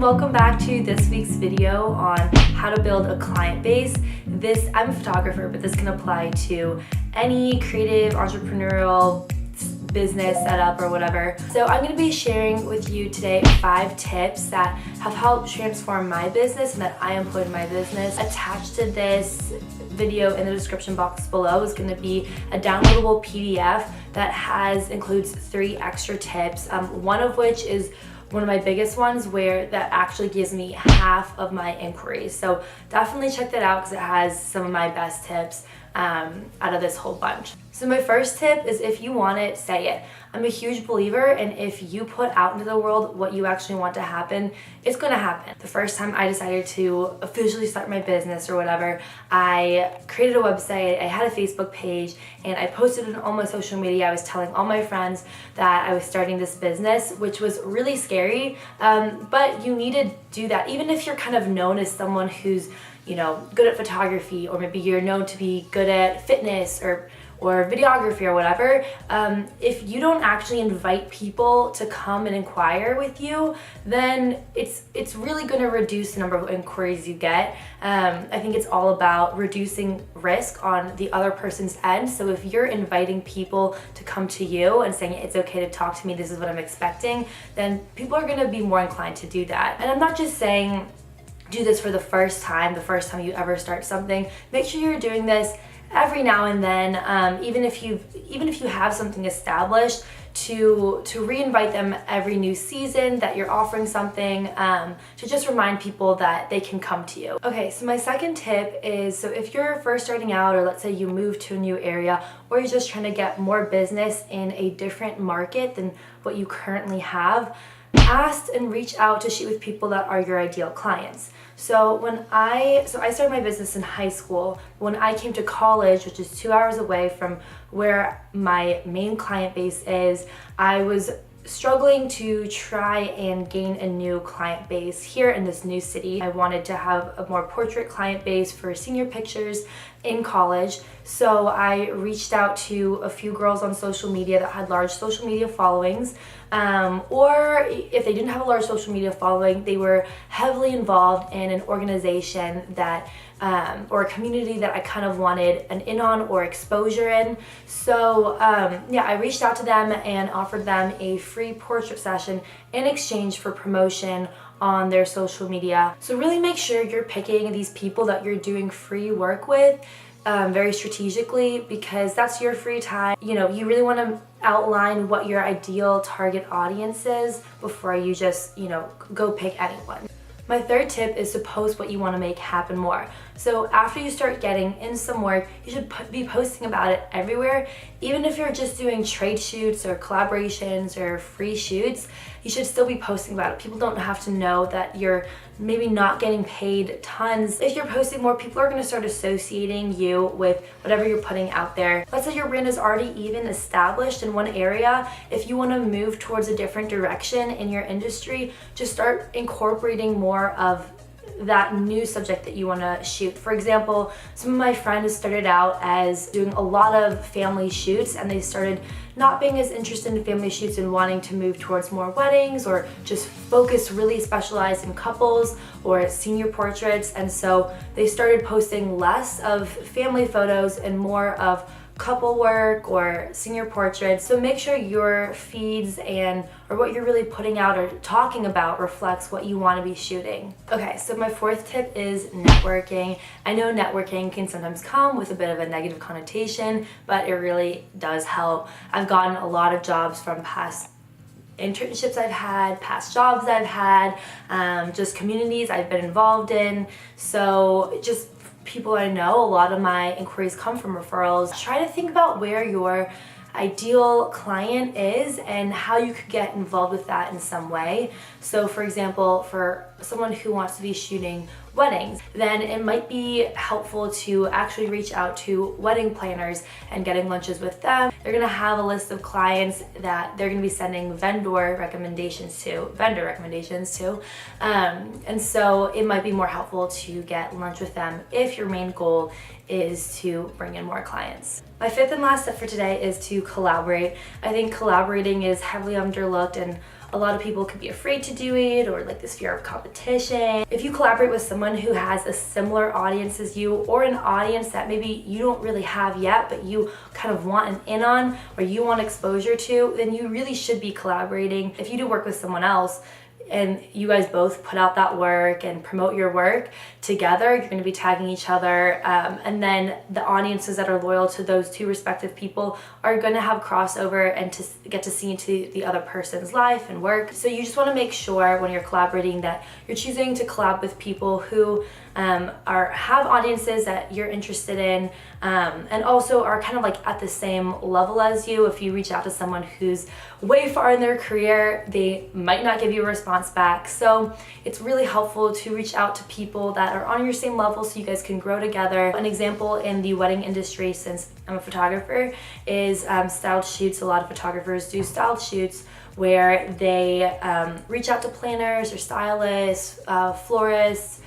welcome back to this week's video on how to build a client base. I'm a photographer, but this can apply to any creative, entrepreneurial business setup or whatever. So I'm going to be sharing with you today 5 tips that have helped transform my business and that I employ in my business. Attached to this video in the description box below is going to be a downloadable PDF that includes 3 extra tips, one of which is one of my biggest ones where that actually gives me half of my inquiries. So definitely check that out because it has some of my best tips out of this whole bunch. So my first tip is, if you want it, say it. I'm a huge believer in if you put out into the world what you actually want to happen, it's going to happen. The first time I decided to officially start my business or whatever, I created a website, I had a Facebook page, and I posted it on all my social media. I was telling all my friends that I was starting this business, which was really scary, but you need to do that. Even if you're kind of known as someone who's, good at photography, or maybe you're known to be good at fitness or videography or whatever, if you don't actually invite people to come and inquire with you, then it's really going to reduce the number of inquiries you get. I think it's all about reducing risk on the other person's end. So if you're inviting people to come to you and saying it's okay to talk to me, this is what I'm expecting, then people are going to be more inclined to do that. And I'm not just saying do this for the first time you ever start something. Make sure you're doing this every now and then, even if you have something established, to reinvite them every new season that you're offering something, to just remind people that they can come to you. Okay, so my second tip is, so if you're first starting out, or let's say you move to a new area, or you're just trying to get more business in a different market than what you currently have, ask and reach out to shoot with people that are your ideal clients. So I started my business in high school. When I came to college, which is 2 hours away from where my main client base is, I was struggling to try and gain a new client base here in this new city. I wanted to have a more portrait client base for senior pictures in college. So I reached out to a few girls on social media that had large social media followings, or if they didn't have a large social media following, they were heavily involved in an organization that or a community that I kind of wanted an in on or exposure in. So I reached out to them and offered them a free portrait session in exchange for promotion on their social media. So really make sure you're picking these people that you're doing free work with very strategically, because that's your free time. You really want to outline what your ideal target audience is before you just, go pick anyone. My third tip is to post what you want to make happen more. So after you start getting in some work, you should be posting about it everywhere. Even if you're just doing trade shoots or collaborations or free shoots, you should still be posting about it. People don't have to know that you're maybe not getting paid tons. If you're posting more, people are going to start associating you with whatever you're putting out there. Let's say your brand is already even established in one area. If you want to move towards a different direction in your industry, just start incorporating more of that new subject that you want to shoot. For example, some of my friends started out as doing a lot of family shoots, and they started not being as interested in family shoots and wanting to move towards more weddings, or just focus really specialized in couples or senior portraits. And so they started posting less of family photos and more of couple work or senior portraits. So make sure your feeds or what you're really putting out or talking about reflects what you want to be shooting. Okay, so my fourth tip is networking. I know networking can sometimes come with a bit of a negative connotation, but it really does help. I've gotten a lot of jobs from past internships I've had, past jobs I've had, just communities I've been involved in. So just people I know, a lot of my inquiries come from referrals. Try to think about where your ideal client is and how you could get involved with that in some way. So for example, for someone who wants to be shooting weddings, then it might be helpful to actually reach out to wedding planners and getting lunches with them. They're gonna have a list of clients that they're gonna be sending vendor recommendations to. And so it might be more helpful to get lunch with them if your main goal is to bring in more clients. My fifth and last tip for today is to collaborate. I think collaborating is heavily underlooked, and a lot of people could be afraid to do it, or like this fear of competition. If you collaborate with someone who has a similar audience as you, or an audience that maybe you don't really have yet but you kind of want an in on, or you want exposure to, then you really should be collaborating. If you do work with someone else and you guys both put out that work and promote your work together, you're going to be tagging each other, and then the audiences that are loyal to those two respective people are going to have crossover and to get to see into the other person's life and work. So you just want to make sure when you're collaborating that you're choosing to collab with people who have audiences that you're interested in, and also are kind of like at the same level as you. If you reach out to someone who's way far in their career, they might not give you a response back. So it's really helpful to reach out to people that are on your same level so you guys can grow together. An example in the wedding industry, since I'm a photographer, is styled shoots. A lot of photographers do styled shoots where they reach out to planners or stylists, florists,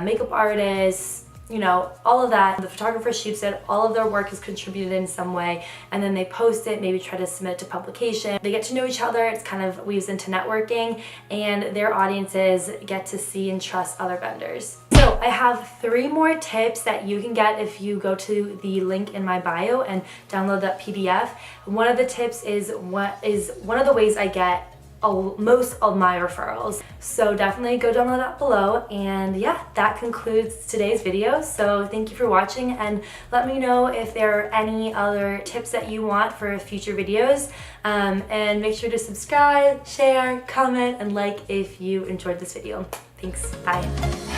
makeup artists, you know, all of that. The photographer shoots it, all of their work is contributed in some way, and then they post it, maybe try to submit it to publication. They get to know each other, it's kind of weaves into networking, and their audiences get to see and trust other vendors. So I have 3 more tips that you can get if you go to the link in my bio and download that PDF. One of the tips is one of the ways I get most of my referrals. So definitely go download that below. And yeah, that concludes today's video. So thank you for watching, and let me know if there are any other tips that you want for future videos. And make sure to subscribe, share, comment, and like if you enjoyed this video. Thanks, bye.